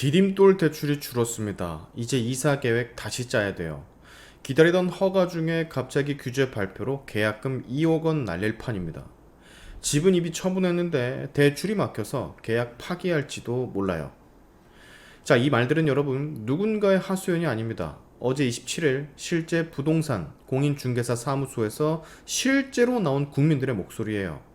디딤돌 대출이 줄었습니다. 이제 이사 계획 다시 짜야 돼요. 기다리던 허가 중에 갑자기 규제 발표로 계약금 2억 원 날릴 판입니다. 집은 이미 처분했는데 대출이 막혀서 계약 파기할지도 몰라요. 자, 이 말들은 여러분 누군가의 하소연이 아닙니다. 어제 27일 실제 부동산 공인중개사 사무소에서 실제로 나온 국민들의 목소리예요.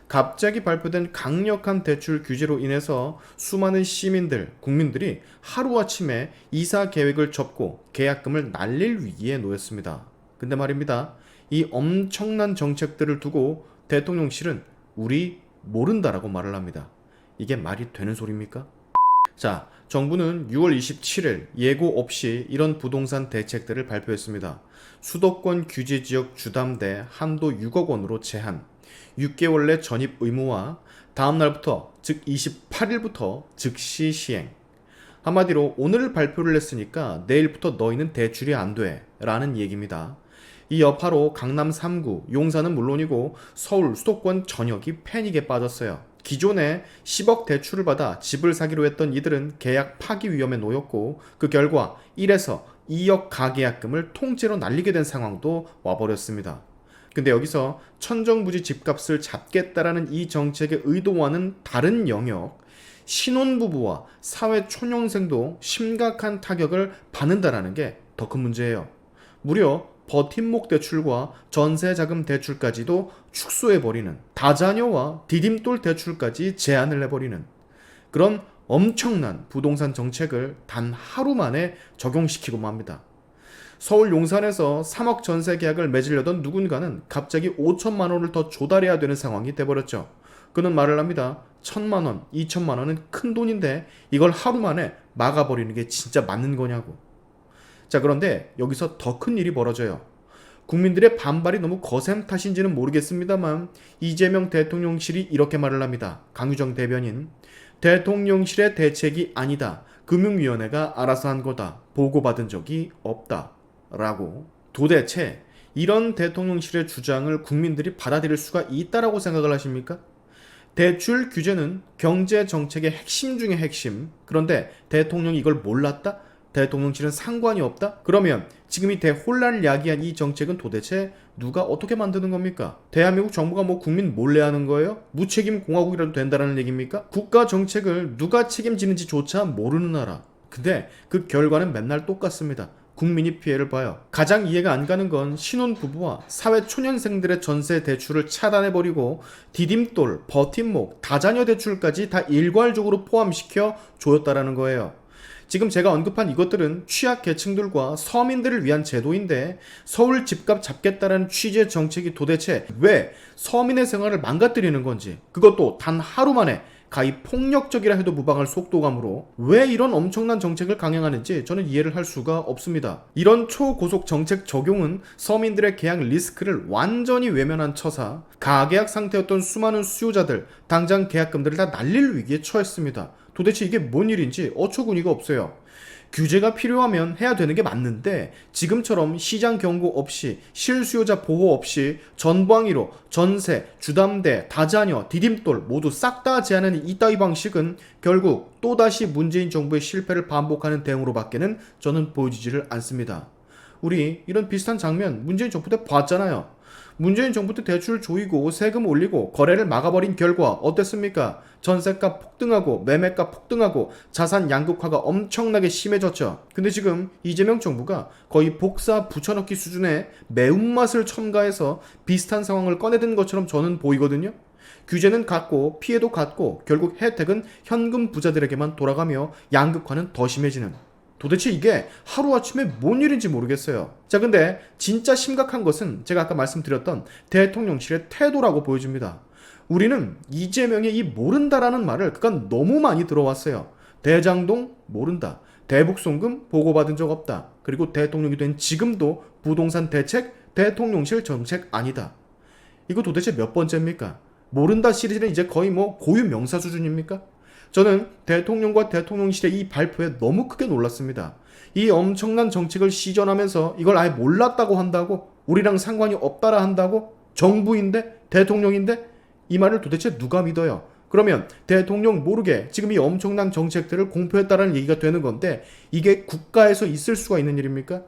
갑자기 발표된 강력한 대출 규제로 인해서 수많은 시민들, 국민들이 하루아침에 이사 계획을 접고 계약금을 날릴 위기에 놓였습니다. 근데 말입니다. 이 엄청난 정책들을 두고 대통령실은 우리 모른다라고 말을 합니다. 이게 말이 되는 소리입니까? 자, 정부는 6월 27일 예고 없이 이런 부동산 대책들을 발표했습니다. 수도권 규제지역 주담대 한도 6억 원으로 제한, 6개월 내 전입 의무화, 다음 날부터 즉 28일부터 즉시 시행. 한마디로 오늘 발표를 했으니까 내일부터 너희는 대출이 안 돼 라는 얘기입니다. 이 여파로 강남 3구, 용산은 물론이고 서울 수도권 전역이 패닉에 빠졌어요. 기존에 10억 대출을 받아 집을 사기로 했던 이들은 계약 파기 위험에 놓였고 그 결과 1에서 2억 가계약금을 통째로 날리게 된 상황도 와버렸습니다. 근데 여기서 천정부지 집값을 잡겠다라는 이 정책의 의도와는 다른 영역, 신혼부부와 사회초년생도 심각한 타격을 받는다라는 게 더 큰 문제예요. 무려 버팀목 대출과 전세자금 대출까지도 축소해버리는, 다자녀와 디딤돌 대출까지 제한을 해버리는 그런 엄청난 부동산 정책을 단 하루 만에 적용시키고만 합니다. 서울 용산에서 3억 전세 계약을 맺으려던 누군가는 갑자기 5천만 원을 더 조달해야 되는 상황이 돼버렸죠. 그는 말을 합니다. 1,000만 원, 2천만 원은 큰 돈인데 이걸 하루 만에 막아버리는 게 진짜 맞는 거냐고. 자, 그런데 여기서 더 큰 일이 벌어져요. 국민들의 반발이 너무 거센 탓인지는 모르겠습니다만 이재명 대통령실이 이렇게 말을 합니다. 강유정 대변인, 대통령실의 대책이 아니다. 금융위원회가 알아서 한 거다. 보고받은 적이 없다. 라고. 도대체 이런 대통령실의 주장을 국민들이 받아들일 수가 있다라고 생각을 하십니까? 대출 규제는 경제 정책의 핵심 중의 핵심. 그런데 대통령이 이걸 몰랐다? 대통령실은 상관이 없다? 그러면 지금 이 대혼란을 야기한 이 정책은 도대체 누가 어떻게 만드는 겁니까? 대한민국 정부가 뭐 국민 몰래 하는 거예요? 무책임 공화국이라도 된다는 얘기입니까? 국가 정책을 누가 책임지는지조차 모르는 나라. 근데 그 결과는 맨날 똑같습니다. 국민이 피해를 봐요. 가장 이해가 안 가는 건 신혼부부와 사회초년생들의 전세 대출을 차단해버리고 디딤돌, 버팀목, 다자녀 대출까지 다 일괄적으로 포함시켜 줬다라는 거예요. 지금 제가 언급한 이것들은 취약계층들과 서민들을 위한 제도인데 서울 집값 잡겠다라는 취지의 정책이 도대체 왜 서민의 생활을 망가뜨리는 건지, 그것도 단 하루 만에 가히 폭력적이라 해도 무방할 속도감으로 왜 이런 엄청난 정책을 강행하는지 저는 이해를 할 수가 없습니다. 이런 초고속 정책 적용은 서민들의 계약 리스크를 완전히 외면한 처사, 가계약 상태였던 수많은 수요자들 당장 계약금들을 다 날릴 위기에 처했습니다. 도대체 이게 뭔 일인지 어처구니가 없어요. 규제가 필요하면 해야 되는 게 맞는데 지금처럼 시장 경고 없이 실수요자 보호 없이 전방위로 전세, 주담대, 다자녀, 디딤돌 모두 싹 다 제한하는 이따위 방식은 결국 또다시 문재인 정부의 실패를 반복하는 대응으로밖에는 저는 보여지지를 않습니다. 우리 이런 비슷한 장면 문재인 정부 때 봤잖아요. 문재인 정부 때 대출 조이고 세금 올리고 거래를 막아버린 결과 어땠습니까? 전세값 폭등하고 매매값 폭등하고 자산 양극화가 엄청나게 심해졌죠. 근데 지금 이재명 정부가 거의 복사 붙여넣기 수준의 매운맛을 첨가해서 비슷한 상황을 꺼내든 것처럼 저는 보이거든요. 규제는 같고 피해도 같고 결국 혜택은 현금 부자들에게만 돌아가며 양극화는 더 심해지는, 도대체 이게 하루아침에 뭔 일인지 모르겠어요. 자, 근데 진짜 심각한 것은 제가 아까 말씀드렸던 대통령실의 태도라고 보여집니다. 우리는 이재명의 이 모른다라는 말을 그간 너무 많이 들어왔어요. 대장동 모른다. 대북송금 보고받은 적 없다. 그리고 대통령이 된 지금도 부동산 대책 대통령실 정책 아니다. 이거 도대체 몇 번째입니까? 모른다 시리즈는 이제 거의 뭐 고유 명사 수준입니까? 저는 대통령과 대통령실의 이 발표에 너무 크게 놀랐습니다. 이 엄청난 정책을 시전하면서 이걸 아예 몰랐다고 한다고? 우리랑 상관이 없다라 한다고? 정부인데? 대통령인데? 이 말을 도대체 누가 믿어요? 그러면 대통령 모르게 지금 이 엄청난 정책들을 공표했다라는 얘기가 되는 건데 이게 국가에서 있을 수가 있는 일입니까?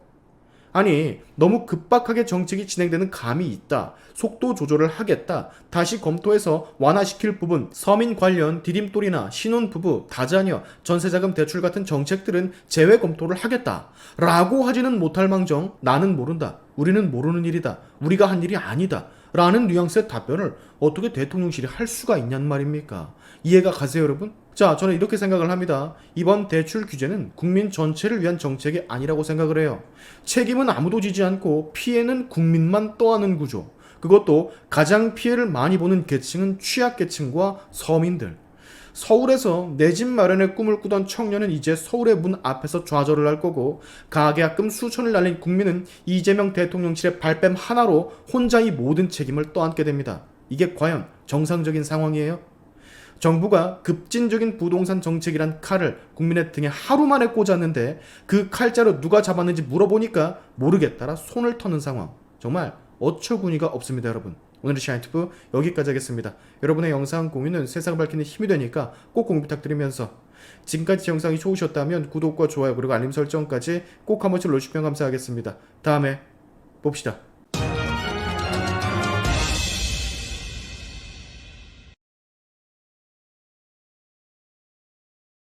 아니, 너무 급박하게 정책이 진행되는 감이 있다. 속도 조절을 하겠다. 다시 검토해서 완화시킬 부분, 서민 관련 디딤돌이나 신혼부부, 다자녀, 전세자금 대출 같은 정책들은 재외 검토를 하겠다. 라고 하지는 못할 망정, 나는 모른다. 우리는 모르는 일이다. 우리가 한 일이 아니다. 라는 뉘앙스의 답변을 어떻게 대통령실이 할 수가 있냔 말입니까? 이해가 가세요, 여러분? 자, 저는 이렇게 생각을 합니다. 이번 대출 규제는 국민 전체를 위한 정책이 아니라고 생각을 해요. 책임은 아무도 지지 않고 피해는 국민만 떠안는 구조. 그것도 가장 피해를 많이 보는 계층은 취약계층과 서민들. 서울에서 내 집 마련의 꿈을 꾸던 청년은 이제 서울의 문 앞에서 좌절을 할 거고 가계약금 수천을 날린 국민은 이재명 대통령실의 발뺌 하나로 혼자 이 모든 책임을 떠안게 됩니다. 이게 과연 정상적인 상황이에요? 정부가 급진적인 부동산 정책이란 칼을 국민의 등에 하루 만에 꽂았는데 그 칼자루 누가 잡았는지 물어보니까 모르겠다라 손을 터는 상황. 정말 어처구니가 없습니다, 여러분. 오늘의 샤인투브 여기까지 하겠습니다. 여러분의 영상 공유는 세상을 밝히는 힘이 되니까 꼭 공유 부탁드리면서 지금까지 영상이 좋으셨다면 구독과 좋아요 그리고 알림 설정까지 꼭 한 번씩 눌러주시면 감사하겠습니다. 다음에 봅시다.